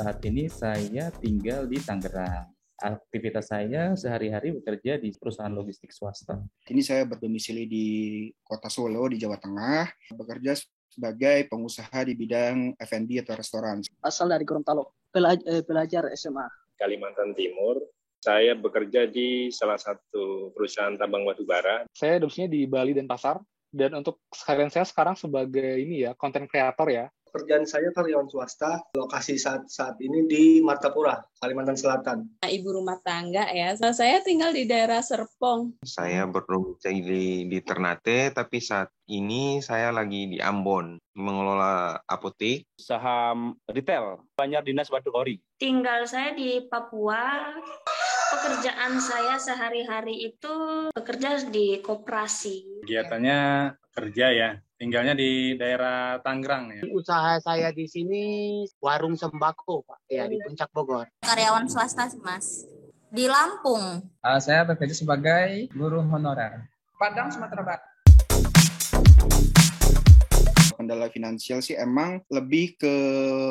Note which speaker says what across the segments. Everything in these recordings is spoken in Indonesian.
Speaker 1: Saat ini saya tinggal di Tangerang. Aktivitas saya sehari-hari bekerja di perusahaan logistik swasta.
Speaker 2: Ini saya berdomisili di Kota Solo di Jawa Tengah, bekerja sebagai pengusaha di bidang F&B atau restoran.
Speaker 3: Asal dari Gorontalo, belajar SMA.
Speaker 4: Kalimantan Timur. Saya bekerja di salah satu perusahaan tambang batubara.
Speaker 5: Saya domisilinya di Bali dan Pasar. Dan untuk sekalian saya sekarang sebagai konten kreator ya.
Speaker 6: Pekerjaan saya karyawan swasta, lokasi saat ini di Martapura, Kalimantan Selatan.
Speaker 7: Ibu rumah tangga ya, saya tinggal di daerah Serpong.
Speaker 8: Saya berdomisili di Ternate, tapi saat ini saya lagi di Ambon, mengelola apotek.
Speaker 9: Saham retail, Banjar Dinas Batu Ori.
Speaker 10: Tinggal saya di Papua. Pekerjaan saya sehari-hari itu bekerja di koperasi.
Speaker 11: Kegiatannya kerja ya, tinggalnya di daerah Tangerang ya.
Speaker 12: Usaha saya di sini warung sembako Pak, ya di Puncak Bogor.
Speaker 13: Karyawan swasta sih Mas, di Lampung.
Speaker 14: Saya bekerja sebagai guru honorer. Padang, Sumatera Barat.
Speaker 2: Kendala finansial sih emang lebih ke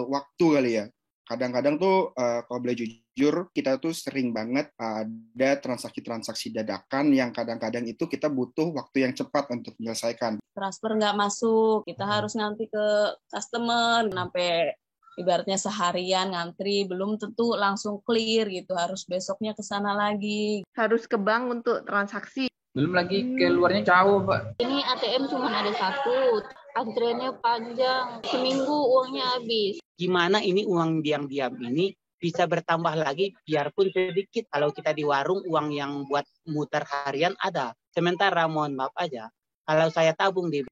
Speaker 2: waktu kali ya. Kadang-kadang tuh kalau boleh jujur kita tuh sering banget ada transaksi-transaksi dadakan yang kadang-kadang itu kita butuh waktu yang cepat untuk menyelesaikan.
Speaker 7: Transfer nggak masuk, kita harus ngantri ke customer, sampai ibaratnya seharian ngantri, belum tentu langsung clear gitu, harus besoknya ke sana lagi.
Speaker 15: Harus ke bank untuk transaksi.
Speaker 14: Belum lagi keluarnya jauh, Pak.
Speaker 16: Ini ATM cuma ada satu, antriannya panjang, seminggu uangnya habis.
Speaker 12: Gimana ini uang diam-diam ini bisa bertambah lagi biarpun sedikit. Kalau kita di warung uang yang buat muter harian ada. Sementara mohon maaf aja, kalau saya tabung di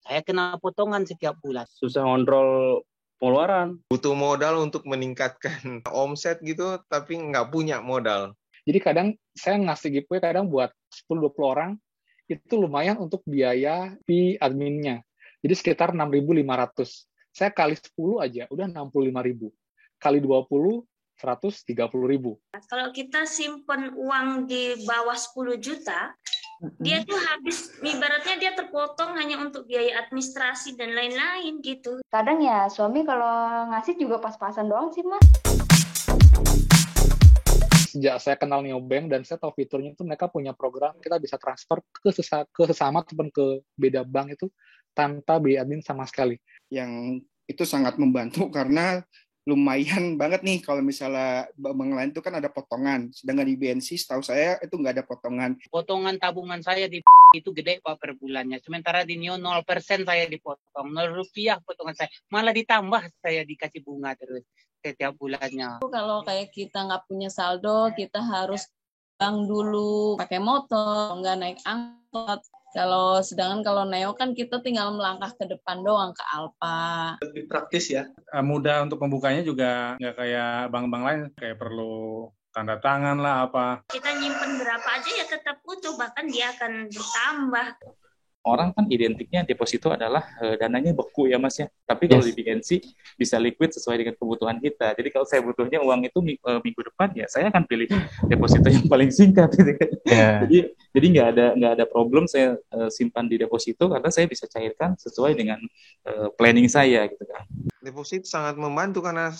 Speaker 12: saya kena potongan setiap bulan.
Speaker 9: Susah ngontrol pengeluaran.
Speaker 8: Butuh modal untuk meningkatkan omset gitu, tapi nggak punya modal.
Speaker 5: Jadi kadang saya ngasih giveaway kadang buat 10-20 orang, itu lumayan untuk biaya fee adminnya. Jadi sekitar 6.500. Saya kali 10 aja, udah 65.000. Kali 20, 130.000.
Speaker 10: Kalau kita simpen uang di bawah 10 juta, dia tuh habis, ibaratnya dia terpotong hanya untuk biaya administrasi dan lain-lain gitu.
Speaker 17: Kadang ya suami kalau ngasih juga pas-pasan doang sih Mas.
Speaker 5: Sejak saya kenal Neobank dan saya tahu fiturnya itu mereka punya program kita bisa transfer ke sesama ataupun ke beda bank itu tanpa biaya admin sama sekali.
Speaker 2: Yang itu sangat membantu karena lumayan banget nih kalau misalnya bank lain itu kan ada potongan. Sedangkan di BNC setahu saya itu nggak ada potongan.
Speaker 12: Potongan tabungan saya di itu gede Pak per bulannya. Sementara di Neo 0% saya dipotong. 0 rupiah potongan saya. Malah ditambah saya dikasih bunga terus setiap bulannya.
Speaker 7: Kalau kayak kita nggak punya saldo, kita harus bank dulu, pakai motor, nggak naik angkot. Sedangkan kalau Neo kan kita tinggal melangkah ke depan doang, ke Alfa.
Speaker 6: Lebih praktis ya.
Speaker 11: Mudah untuk membukanya juga nggak kayak bank-bank lain, kayak perlu tanda tangan lah apa.
Speaker 10: Kita nyimpen berapa aja ya tetap utuh, bahkan dia akan bertambah.
Speaker 1: Orang kan identiknya deposito adalah dananya beku ya Mas ya. Tapi kalau di BNC bisa liquid sesuai dengan kebutuhan kita. Jadi kalau saya butuhnya uang itu minggu depan ya saya akan pilih deposito yang paling singkat. Gitu. Yeah. Jadi nggak ada problem saya simpan di deposito karena saya bisa cairkan sesuai dengan planning saya gitu kan.
Speaker 8: Deposit sangat membantu karena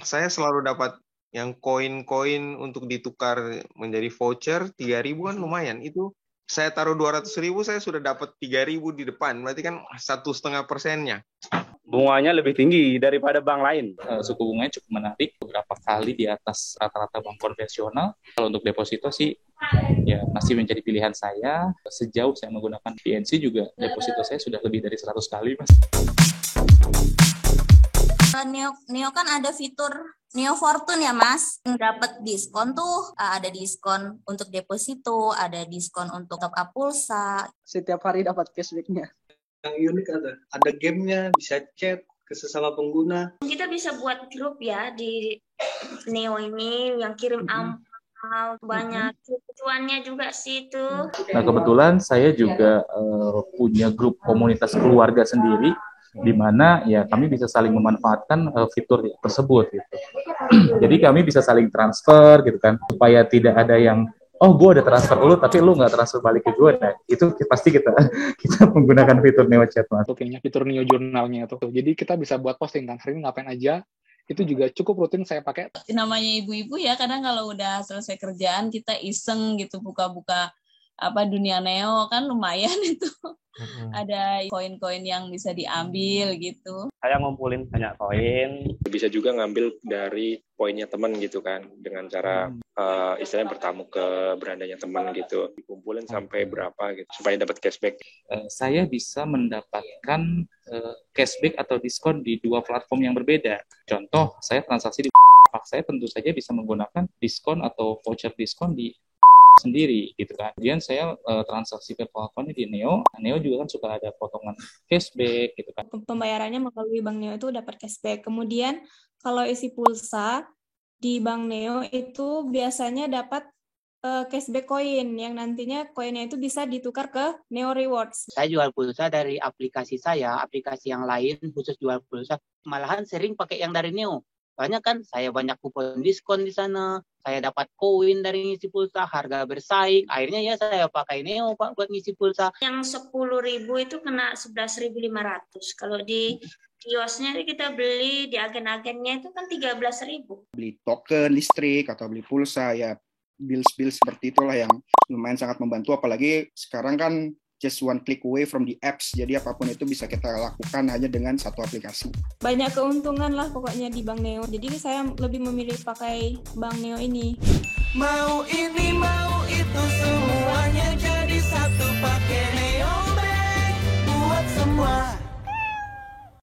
Speaker 8: saya selalu dapat yang koin-koin untuk ditukar menjadi voucher 3.000 kan lumayan itu. Saya taruh 200.000, saya sudah dapat 3.000 di depan. Berarti kan 1,5%-nya.
Speaker 9: Bunganya lebih tinggi daripada bank lain.
Speaker 1: Suku bunganya cukup menarik, beberapa kali di atas rata-rata bank konvensional. Kalau untuk deposito sih, ya masih menjadi pilihan saya. Sejauh saya menggunakan BNC juga, deposito saya sudah lebih dari 100 kali, Mas.
Speaker 13: Neo kan ada fitur Neo Fortune ya Mas, dapat diskon tuh, ada diskon untuk deposito, ada diskon untuk top up pulsa.
Speaker 3: Setiap hari dapat cashback-nya.
Speaker 6: Yang unik ada gamenya, bisa chat ke sesama pengguna.
Speaker 10: Kita bisa buat grup ya di Neo ini yang kirim ampau, banyak tujuannya juga sih itu.
Speaker 1: Nah kebetulan saya juga punya grup komunitas keluarga sendiri, di mana ya kami bisa saling memanfaatkan fitur tersebut gitu. Jadi kami bisa saling transfer gitu kan, supaya tidak ada yang gue ada transfer lu tapi lu nggak transfer balik ke gue. Nah itu pasti kita menggunakan fitur Neo Chat Mas.
Speaker 5: Fitur Neo Jurnalnya tuh. Jadi kita bisa buat posting kan hari ini ngapain aja, Itu juga cukup rutin saya pakai.
Speaker 7: Namanya ibu-ibu ya, kadang kalau udah selesai kerjaan kita iseng gitu buka-buka dunia Neo kan lumayan itu. Ada koin-koin yang bisa diambil gitu.
Speaker 9: Saya ngumpulin banyak koin.
Speaker 4: Bisa juga ngambil dari poinnya teman gitu kan, dengan cara istilahnya bertamu ke berandanya teman gitu, dikumpulin sampai berapa gitu supaya dapat cashback.
Speaker 1: Saya bisa mendapatkan cashback atau diskon di 2 platform yang berbeda. Contoh, saya transaksi di saya tentu saja bisa menggunakan diskon atau voucher diskon di sendiri gitu kan. Kemudian saya transaksi PayPal account-nya di Neo. Neo juga kan suka ada potongan cashback gitu kan.
Speaker 18: Pembayarannya melalui Bank Neo itu dapat cashback. Kemudian kalau isi pulsa di Bank Neo itu biasanya dapat cashback koin yang nantinya koinnya itu bisa ditukar ke Neo Rewards.
Speaker 12: Saya jual pulsa dari aplikasi saya, aplikasi yang lain khusus jual pulsa. Malahan sering pakai yang dari Neo. Soalnya kan saya banyak kupon diskon di sana, saya dapat koin dari ngisi pulsa, harga bersaing. Akhirnya ya saya pakai Neo Pak buat ngisi pulsa.
Speaker 10: Yang 10.000 itu kena 11.500. Kalau di kiosnya kita beli di agen-agennya itu kan 13.000.
Speaker 2: Beli token listrik atau beli pulsa ya, bill seperti itulah yang lumayan sangat membantu. Apalagi sekarang kan just one click away from the apps. Jadi apapun itu bisa kita lakukan hanya dengan satu aplikasi.
Speaker 18: Banyak keuntungan lah pokoknya di Bank Neo. Jadi saya lebih memilih pakai Bank Neo ini.
Speaker 19: Mau ini mau itu semuanya jadi satu, pakai Neo Bank buat semua.